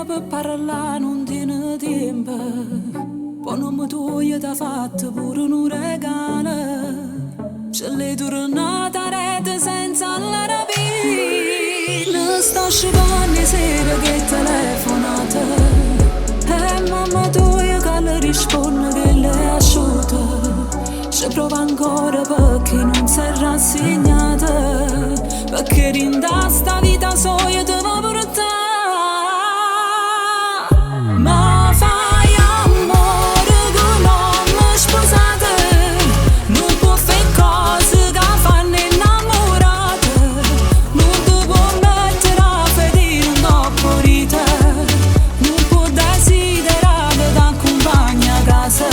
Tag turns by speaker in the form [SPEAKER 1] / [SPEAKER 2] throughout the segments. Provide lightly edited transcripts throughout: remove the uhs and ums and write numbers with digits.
[SPEAKER 1] per parlare non tiene tempo. Poi non mi toglie da fatto pure un regalo. Ce l'hai tornata a rete senza la rapina. Sto scivando sera che telefonata. E mamma tua che le risponde che le è asciutta. Ci prova ancora perché non si è rassegnata. Perché rinda sta vita soia te va portare. Ma fai amore che non mi sposate. Non può fare cose che fanno innamorate. Non ti può mettere a vedere un dopo rite. Non può desiderare che ti accompagna a casa.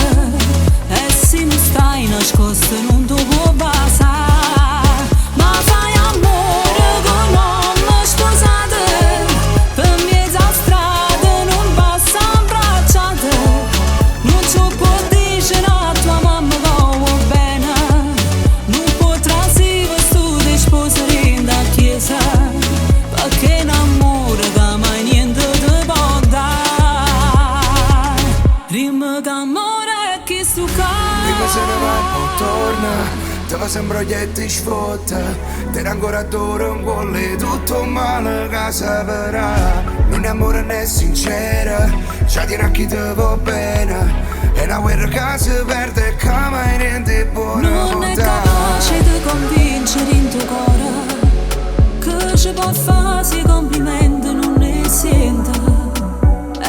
[SPEAKER 1] E se non stai nascosto non ti può basare. Ma fai amore che non mi sposate. Per mezza strada non passa abbracciate. Non ci può dire a tua mamma che va bene. Non potrà si vestire di sposare da chiesa. Perché l'amore che mai niente ti può dare. Prima che amore che su
[SPEAKER 2] Prima se ne va e poi torna. Te fa sembra che ti sfotta. Te ancora adoro un vuole tutto male che saprà. Non amore né sincera. Già tiene a chi ti va bene. È una guerra che si perde e che mai niente buono
[SPEAKER 1] non è
[SPEAKER 2] può
[SPEAKER 1] capace
[SPEAKER 2] dare.
[SPEAKER 1] di convincere in tuo cuore che ci può fare se complimenti non ne sente.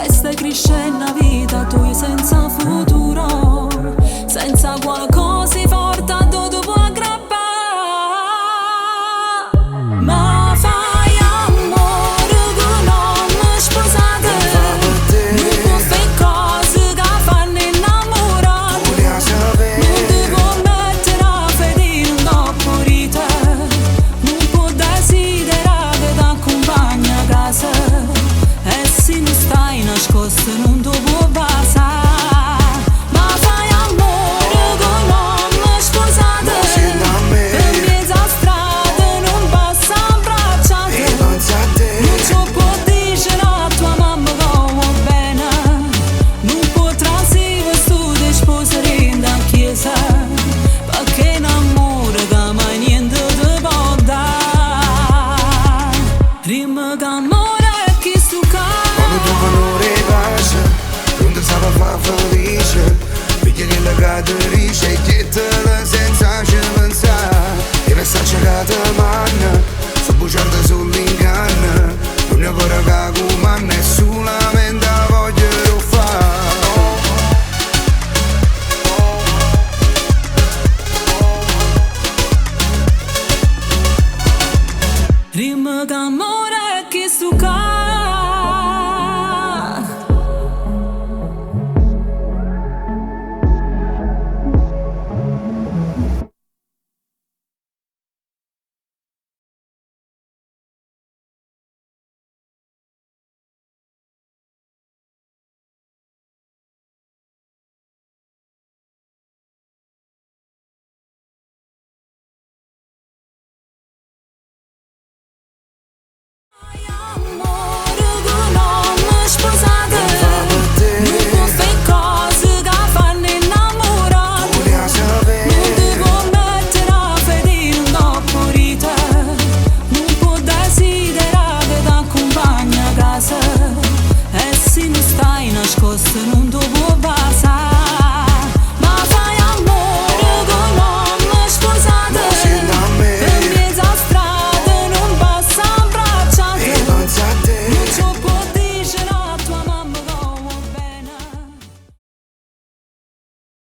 [SPEAKER 1] E stai crescendo a vita tua senza futuro, senza qualcosa